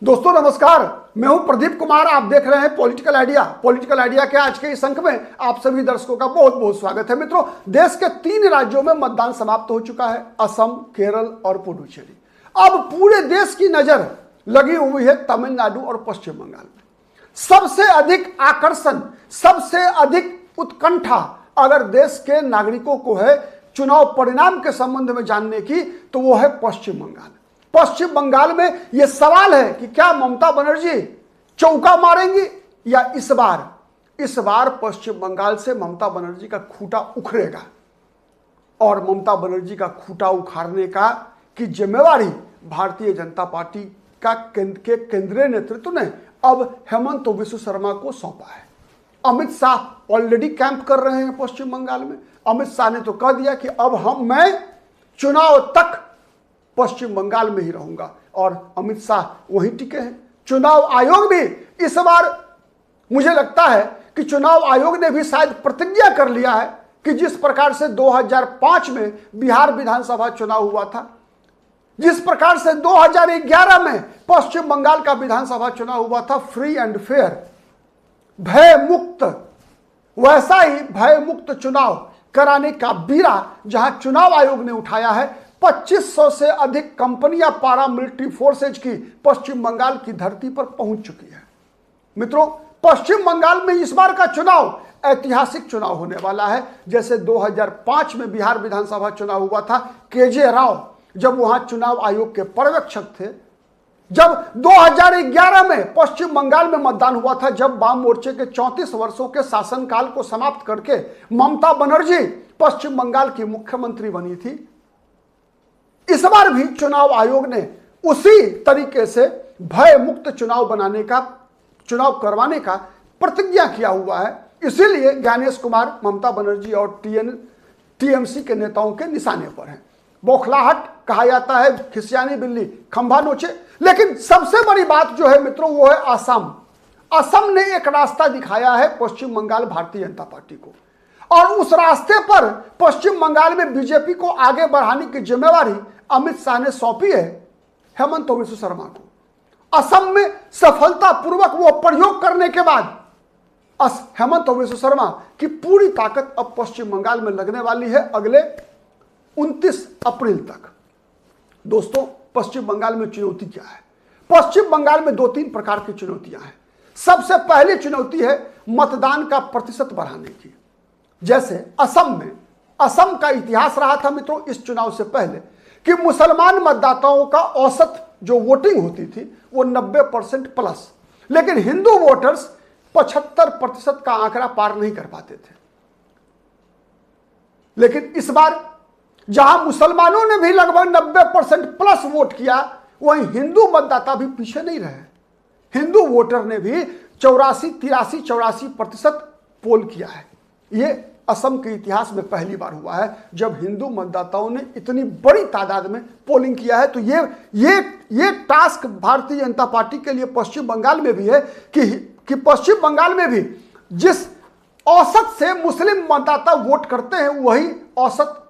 दोस्तों नमस्कार, मैं हूं प्रदीप कुमार। आप देख रहे हैं पॉलिटिकल आइडिया। पॉलिटिकल आइडिया के आज के इस अंक में आप सभी दर्शकों का बहुत बहुत स्वागत है। मित्रों, देश के 3 राज्यों में मतदान समाप्त हो चुका है, असम, केरल और पुडुचेरी। अब पूरे देश की नजर लगी हुई है तमिलनाडु और पश्चिम बंगाल में। सबसे अधिक आकर्षण, सबसे अधिक उत्कंठा अगर देश के नागरिकों को है चुनाव परिणाम के संबंध में जानने की, तो वो है पश्चिम बंगाल। पश्चिम बंगाल में यह सवाल है कि क्या ममता बनर्जी चौका मारेंगी या इस बार पश्चिम बंगाल से ममता बनर्जी का खूंटा उखड़ेगा और ममता बनर्जी का खूंटा उखाड़ने का की जिम्मेवारी भारतीय जनता पार्टी का केंद्रीय नेतृत्व ने अब हेमंत बिस्व शर्मा को सौंपा है। अमित शाह ऑलरेडी कैंप कर रहे हैं पश्चिम बंगाल में। अमित शाह ने तो कह दिया कि अब मैं चुनाव तक पश्चिम बंगाल में ही रहूंगा और अमित शाह वहीं टिके हैं। चुनाव आयोग भी इस बार मुझे लगता है कि चुनाव आयोग ने भी शायद प्रतिज्ञा कर लिया है कि जिस प्रकार से 2005 में बिहार विधानसभा चुनाव हुआ था, जिस प्रकार से 2011 में पश्चिम बंगाल का विधानसभा चुनाव हुआ था फ्री एंड फेयर, भय मुक्त, वैसा ही भय मुक्त चुनाव कराने का बीड़ा जहां चुनाव आयोग ने उठाया है। 2500 से अधिक कंपनियां पारामिलिट्री फोर्सेज की पश्चिम बंगाल की धरती पर पहुंच चुकी है। मित्रों, पश्चिम बंगाल में इस बार का चुनाव ऐतिहासिक चुनाव होने वाला है। जैसे 2005 में बिहार विधानसभा चुनाव हुआ था, केजे राव जब वहां चुनाव आयोग के पर्यवेक्षक थे, जब 2011 में पश्चिम बंगाल में मतदान हुआ था, जब वाम मोर्चे के 34 वर्षों के शासनकाल को समाप्त करके ममता बनर्जी पश्चिम बंगाल की मुख्यमंत्री बनी थी। इस बार भी चुनाव आयोग ने उसी तरीके से भय मुक्त चुनाव करवाने का प्रतिज्ञा किया हुआ है। इसीलिए ज्ञानेश कुमार ममता बनर्जी और टीएमसी के नेताओं के निशाने पर हैं। बौखलाहट कहा जाता है, खिसियानी बिल्ली खंभा नोचे। लेकिन सबसे बड़ी बात जो है मित्रों, वो है असम। असम ने एक रास्ता दिखाया है पश्चिम बंगाल भारतीय जनता पार्टी को, और उस रास्ते पर पश्चिम बंगाल में बीजेपी को आगे बढ़ाने की जिम्मेवारी अमित शाह ने सौंपी है हेमंत बिस्व शर्मा को। असम में सफलतापूर्वक वो प्रयोग करने के बाद हेमंत बिस्व शर्मा की पूरी ताकत अब पश्चिम बंगाल में लगने वाली है अगले 29 अप्रैल तक। दोस्तों, पश्चिम बंगाल में चुनौती क्या है? पश्चिम बंगाल में 2-3 प्रकार की चुनौतियां हैं। सबसे पहली चुनौती है मतदान का प्रतिशत बढ़ाने की। जैसे असम का इतिहास रहा था मित्रों इस चुनाव से पहले कि मुसलमान मतदाताओं का औसत जो वोटिंग होती थी वो 90% प्लस, लेकिन हिंदू वोटर्स 75% का आंकड़ा पार नहीं कर पाते थे। लेकिन इस बार जहां मुसलमानों ने भी लगभग 90% प्लस वोट किया, वहीं हिंदू मतदाता भी पीछे नहीं रहे। हिंदू वोटर ने भी 84% पोल किया है। यह असम के इतिहास में पहली बार हुआ है जब हिंदू मतदाताओं ने इतनी बड़ी तादाद में पोलिंग किया है। तो ये टास्क भारतीय जनता पार्टी के लिए पश्चिम बंगाल में भी है कि पश्चिम बंगाल में भी जिस औसत से मुस्लिम मतदाता वोट करते हैं, वही औसत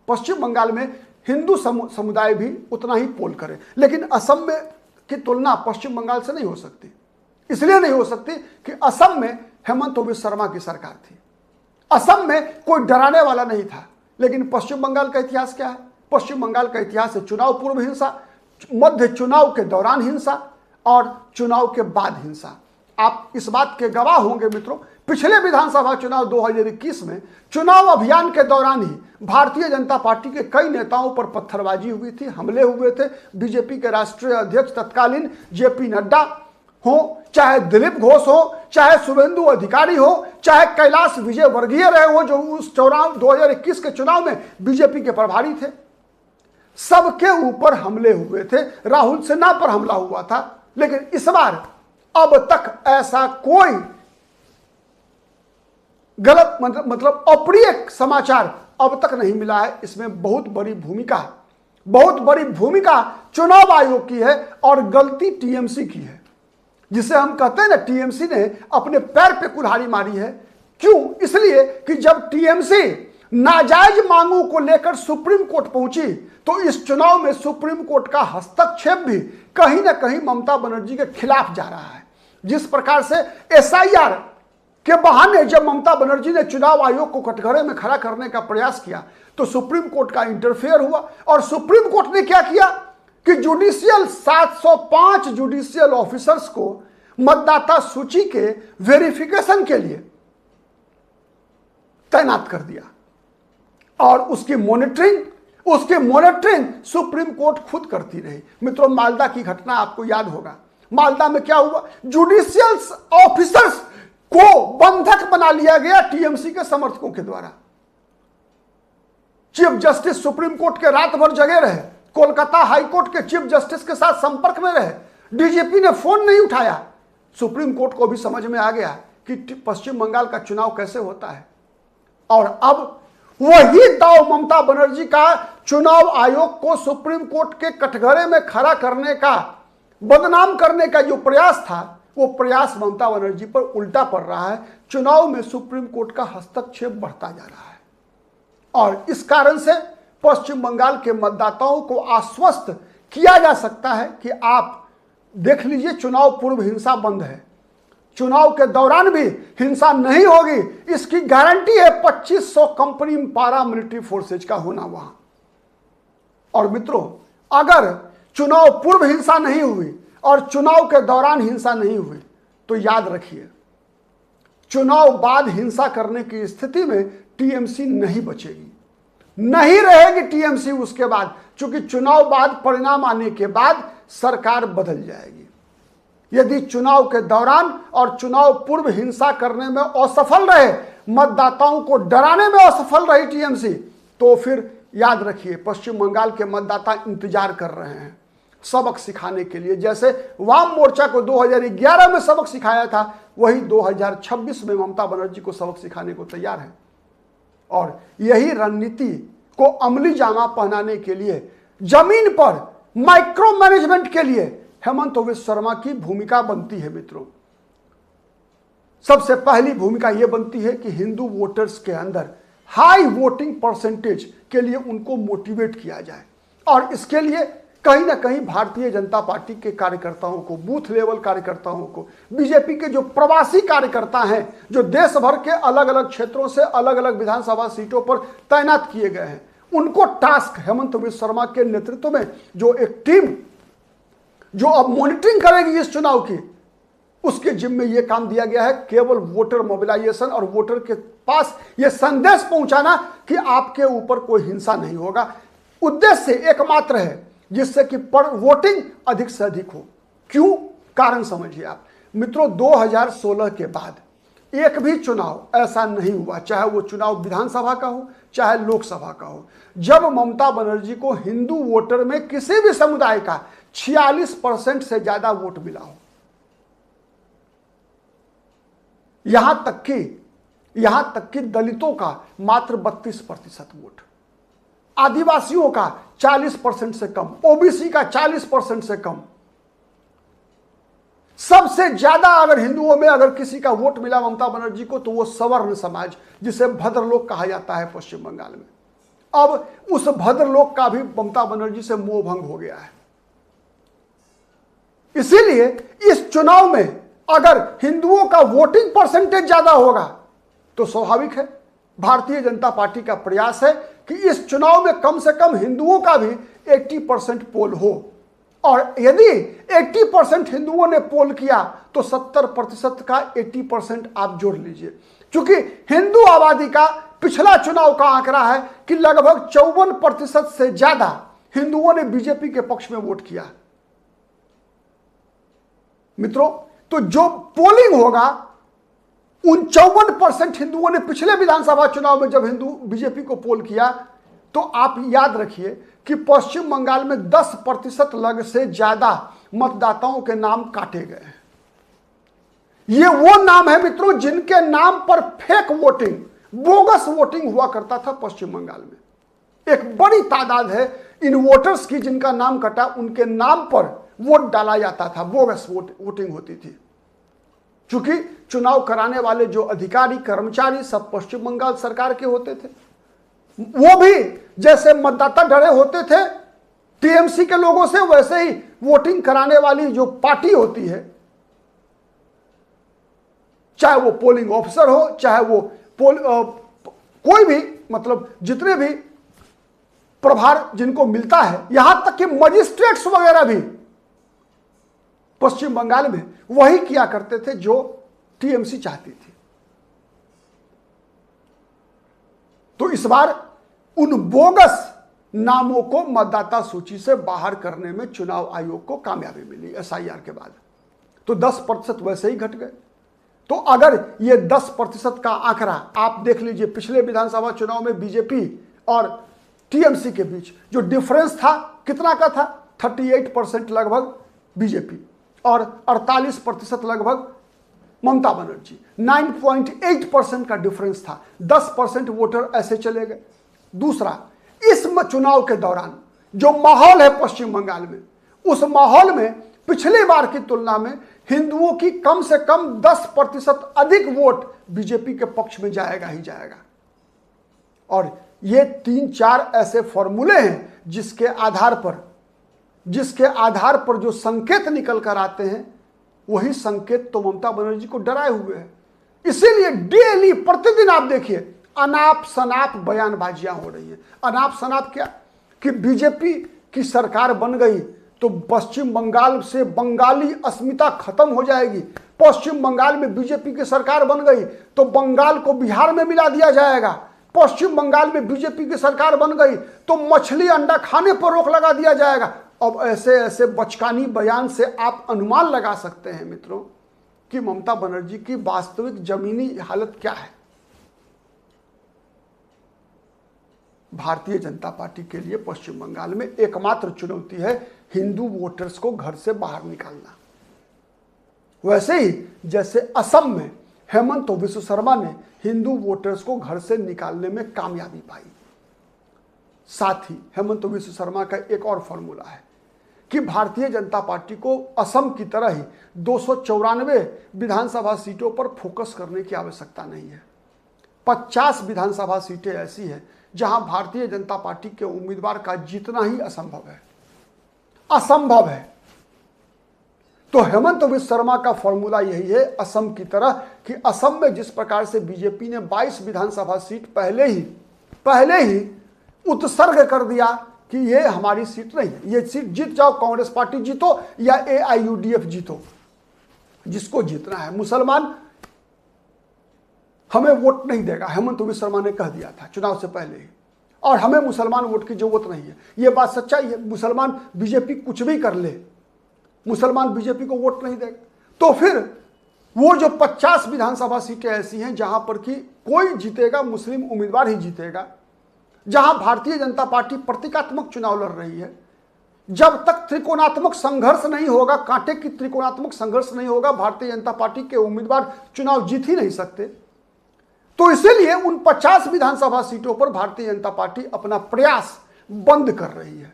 पश्चिम बंगाल में हिंदू समुदाय भी उतना ही पोल करे। लेकिन असम में की तुलना पश्चिम बंगाल से नहीं हो सकती। इसलिए नहीं हो सकती कि असम में हेमंत बिस्व शर्मा की सरकार थी। असम में कोई डराने वाला नहीं था। लेकिन पश्चिम बंगाल का इतिहास क्या है? पश्चिम बंगाल का इतिहास है चुनाव पूर्व हिंसा, मध्य चुनाव के दौरान हिंसा और चुनाव के बाद हिंसा। आप इस बात के गवाह होंगे मित्रों, पिछले विधानसभा चुनाव 2021 में चुनाव अभियान के दौरान ही भारतीय जनता पार्टी के कई नेताओं पर पत्थरबाजी हुई थी, हमले हुए थे। बीजेपी के राष्ट्रीय अध्यक्ष तत्कालीन जेपी नड्डा हो, चाहे दिलीप घोष हो, चाहे शुभेंदु अधिकारी हो, चाहे कैलाश विजयवर्गीय रहे हो, जो उस 2021 के चुनाव में बीजेपी के प्रभारी थे, सबके ऊपर हमले हुए थे। राहुल सिन्हा पर हमला हुआ था। लेकिन इस बार अब तक ऐसा कोई गलत मतलब अप्रिय समाचार अब तक नहीं मिला है। इसमें बहुत बड़ी भूमिका चुनाव आयोग की है और गलती टीएमसी की है, जिसे हम कहते हैं ना, टीएमसी ने अपने पैर पे कुल्हाड़ी मारी है। क्यों? इसलिए कि जब टीएमसी नाजायज मांगों को लेकर सुप्रीम कोर्ट पहुंची तो इस चुनाव में सुप्रीम कोर्ट का हस्तक्षेप भी कहीं ना कहीं ममता बनर्जी के खिलाफ जा रहा है। जिस प्रकार से एसआईआर के बहाने जब ममता बनर्जी ने चुनाव आयोग को कटघरे में खड़ा करने का प्रयास किया तो सुप्रीम कोर्ट का इंटरफेयर हुआ और सुप्रीम कोर्ट ने क्या किया कि जुडिशियल 705 जुडिशियल ऑफिसर्स को मतदाता सूची के वेरिफिकेशन के लिए तैनात कर दिया और उसकी मॉनिटरिंग सुप्रीम कोर्ट खुद करती रही। मित्रों, मालदा की घटना आपको याद होगा। मालदा में क्या हुआ, जुडिशियल ऑफिसर्स को बंधक बना लिया गया टीएमसी के समर्थकों के द्वारा। चीफ जस्टिस सुप्रीम कोर्ट के रात भर जगे रहे, कोलकाता हाई कोर्ट के चीफ जस्टिस के साथ संपर्क में रहे, डीजीपी ने फोन नहीं उठाया। सुप्रीम कोर्ट को भी समझ में आ गया कि पश्चिम बंगाल का चुनाव कैसे होता है और अब वही दाव ममता बनर्जी का चुनाव आयोग को सुप्रीम कोर्ट के कटघरे में खड़ा करने का, बदनाम करने का जो प्रयास था, वो प्रयास ममता बनर्जी पर उल्टा पड़ रहा है। चुनाव में सुप्रीम कोर्ट का हस्तक्षेप बढ़ता जा रहा है और इस कारण से पश्चिम बंगाल के मतदाताओं को आश्वस्त किया जा सकता है कि आप देख लीजिए, चुनाव पूर्व हिंसा बंद है, चुनाव के दौरान भी हिंसा नहीं होगी, इसकी गारंटी है 2500 कंपनी पारा मिलिट्री फोर्सेज का होना वहां। और मित्रों, अगर चुनाव पूर्व हिंसा नहीं हुई और चुनाव के दौरान हिंसा नहीं हुई तो याद रखिए, चुनाव बाद हिंसा करने की स्थिति में टीएमसी नहीं बचेगी, नहीं रहेगी टीएमसी उसके बाद, क्योंकि चुनाव बाद परिणाम आने के बाद सरकार बदल जाएगी। यदि चुनाव के दौरान और चुनाव पूर्व हिंसा करने में असफल रहे, मतदाताओं को डराने में असफल रही टीएमसी, तो फिर याद रखिए पश्चिम बंगाल के मतदाता इंतजार कर रहे हैं सबक सिखाने के लिए। जैसे वाम मोर्चा को 2011 में सबक सिखाया था, वही 2026 में ममता बनर्जी को सबक सिखाने को तैयार है और यही रणनीति को अमली जामा पहनाने के लिए, जमीन पर माइक्रो मैनेजमेंट के लिए हेमंत बिश्व शर्मा की भूमिका बनती है। मित्रों, सबसे पहली भूमिका यह बनती है कि हिंदू वोटर्स के अंदर हाई वोटिंग परसेंटेज के लिए उनको मोटिवेट किया जाए और इसके लिए कहीं ना कहीं भारतीय जनता पार्टी के कार्यकर्ताओं को, बूथ लेवल कार्यकर्ताओं को, बीजेपी के जो प्रवासी कार्यकर्ता हैं जो देश भर के अलग अलग क्षेत्रों से अलग अलग विधानसभा सीटों पर तैनात किए गए हैं, उनको टास्क हेमंत बिश्व शर्मा के नेतृत्व में जो एक टीम जो अब मॉनिटरिंग करेगी इस चुनाव की, उसके जिम्मे यह काम दिया गया है केवल वोटर मोबिलाइजेशन और वोटर के पास यह संदेश पहुंचाना कि आपके ऊपर कोई हिंसा नहीं होगा। उद्देश्य एकमात्र है जिससे कि वोटिंग अधिक से अधिक हो। क्यों? कारण समझिए आप मित्रों, 2016 के बाद एक भी चुनाव ऐसा नहीं हुआ, चाहे वो चुनाव विधानसभा का हो चाहे लोकसभा का हो, जब ममता बनर्जी को हिंदू वोटर में किसी भी समुदाय का 46% से ज्यादा वोट मिला हो। यहां तक कि दलितों का मात्र 32% वोट, आदिवासियों का 40% से कम, ओबीसी का 40% से कम। सबसे ज्यादा अगर हिंदुओं में अगर किसी का वोट मिला ममता बनर्जी को तो वो सवर्ण समाज, जिसे भद्रलोक कहा जाता है पश्चिम बंगाल में। अब उस भद्रलोक का भी ममता बनर्जी से मोह भंग हो गया है। इसीलिए इस चुनाव में अगर हिंदुओं का वोटिंग परसेंटेज ज्यादा होगा तो स्वाभाविक है भारतीय जनता पार्टी का प्रयास है कि इस चुनाव में कम से कम हिंदुओं का भी 80% पोल हो। और यदि 80% हिंदुओं ने पोल किया तो 70% का 80% आप जोड़ लीजिए, क्योंकि हिंदू आबादी का पिछला चुनाव का आंकड़ा है कि लगभग 54% से ज्यादा हिंदुओं ने बीजेपी के पक्ष में वोट किया। मित्रों, तो जो पोलिंग होगा उन 54% हिंदुओं ने पिछले विधानसभा चुनाव में जब हिंदू बीजेपी को पोल किया, तो आप याद रखिए कि पश्चिम बंगाल में 10% लग से ज्यादा मतदाताओं के नाम काटे गए हैं। ये वो नाम है मित्रों जिनके नाम पर फेक वोटिंग, बोगस वोटिंग हुआ करता था पश्चिम बंगाल में। एक बड़ी तादाद है इन वोटर्स की जिनका नाम कटा, उनके नाम पर वोट डाला जाता था, बोगस वोटिंग होती थी। चूंकि चुनाव कराने वाले जो अधिकारी कर्मचारी सब पश्चिम बंगाल सरकार के होते थे, वो भी जैसे मतदाता डरे होते थे टीएमसी के लोगों से वैसे ही वोटिंग कराने वाली जो पार्टी होती है, चाहे वो पोलिंग ऑफिसर हो, चाहे वो कोई भी, मतलब जितने भी प्रभार जिनको मिलता है, यहां तक कि मजिस्ट्रेट्स वगैरह भी पश्चिम बंगाल में वही किया करते थे जो टीएमसी चाहती थी। तो इस बार उन बोगस नामों को मतदाता सूची से बाहर करने में चुनाव आयोग को कामयाबी मिली एसआईआर के बाद। तो 10% वैसे ही घट गए। तो अगर ये 10% का आंकड़ा आप देख लीजिए, पिछले विधानसभा चुनाव में बीजेपी और टीएमसी के बीच जो डिफरेंस था कितना का था, 38% लगभग बीजेपी और 48% लगभग ममता बनर्जी। 9.8% का डिफरेंस था, 10% वोटर ऐसे चले गए। दूसरा, इस चुनाव के दौरान जो माहौल है पश्चिम बंगाल में, उस माहौल में पिछली बार की तुलना में हिंदुओं की कम से कम 10% अधिक वोट बीजेपी के पक्ष में जाएगा ही जाएगा। और ये 3-4 ऐसे फॉर्मूले हैं जिसके आधार पर जो संकेत निकल कर आते हैं, वही संकेत तो ममता बनर्जी को डराए हुए हैं। इसीलिए डेली प्रतिदिन आप देखिए अनाप शनाप बयानबाजियां हो रही है। अनाप शनाप क्या कि बीजेपी की सरकार बन गई तो पश्चिम बंगाल से बंगाली अस्मिता खत्म हो जाएगी। पश्चिम बंगाल में बीजेपी की सरकार बन गई तो बंगाल को बिहार में मिला दिया जाएगा। पश्चिम बंगाल में बीजेपी की सरकार बन गई तो मछली अंडा खाने पर रोक लगा दिया जाएगा। अब ऐसे ऐसे बचकानी बयान से आप अनुमान लगा सकते हैं मित्रों कि ममता बनर्जी की वास्तविक जमीनी हालत क्या है। भारतीय जनता पार्टी के लिए पश्चिम बंगाल में एकमात्र चुनौती है हिंदू वोटर्स को घर से बाहर निकालना। वैसे ही जैसे असम में हेमंत बिस्व शर्मा ने हिंदू वोटर्स को घर से निकालने में कामयाबी पाई। साथ ही हेमंत बिस्व शर्मा का एक और फॉर्मूला है कि भारतीय जनता पार्टी को असम की तरह ही 294 विधानसभा सीटों पर फोकस करने की आवश्यकता नहीं है। 50 विधानसभा सीटें ऐसी हैं जहां भारतीय जनता पार्टी के उम्मीदवार का जीतना ही असंभव है। तो हेमंत बिस्व शर्मा का फॉर्मूला यही है असम की तरह कि असम में जिस प्रकार से बीजेपी ने 22 विधानसभा सीट पहले ही उत्सर्ग कर दिया कि ये हमारी सीट नहीं है, ये सीट जीत जाओ, कांग्रेस पार्टी जीतो या एआईयूडीएफ जीतो, जिसको जीतना है। मुसलमान हमें वोट नहीं देगा, हेमंत बिस्व शर्मा ने कह दिया था चुनाव से पहले ही, और हमें मुसलमान वोट की जरूरत नहीं है। यह बात सच्चाई है। मुसलमान बीजेपी कुछ भी कर ले, मुसलमान बीजेपी को वोट नहीं देगा। तो फिर वो जो 50 विधानसभा सीटें ऐसी हैं जहां पर कि कोई जीतेगा, मुस्लिम उम्मीदवार ही जीतेगा, जहां भारतीय जनता पार्टी प्रतीकात्मक चुनाव लड़ रही है, जब तक त्रिकोणात्मक संघर्ष नहीं होगा, कांटे की त्रिकोणात्मक संघर्ष नहीं होगा, भारतीय जनता पार्टी के उम्मीदवार चुनाव जीत ही नहीं सकते। तो इसीलिए उन 50 विधानसभा सीटों पर भारतीय जनता पार्टी अपना प्रयास बंद कर रही है।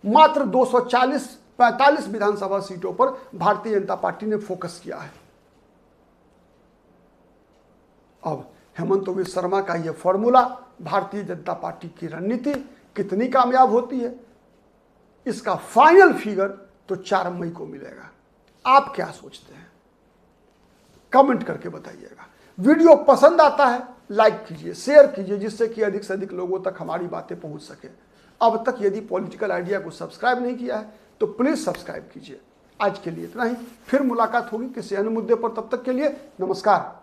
मात्र 245 विधानसभा सीटों पर भारतीय जनता पार्टी ने फोकस किया है। अब हेमंत बिस्व शर्मा का यह फॉर्मूला, भारतीय जनता पार्टी की रणनीति कितनी कामयाब होती है, इसका फाइनल फिगर तो 4 मई को मिलेगा। आप क्या सोचते हैं, कमेंट करके बताइएगा। वीडियो पसंद आता है लाइक कीजिए, शेयर कीजिए, जिससे कि अधिक से अधिक लोगों तक हमारी बातें पहुंच सके। अब तक यदि पॉलिटिकल आइडिया को सब्सक्राइब नहीं किया है तो प्लीज सब्सक्राइब कीजिए। आज के लिए इतना ही, फिर मुलाकात होगी किसी अन्य मुद्दे पर। तब तक के लिए नमस्कार।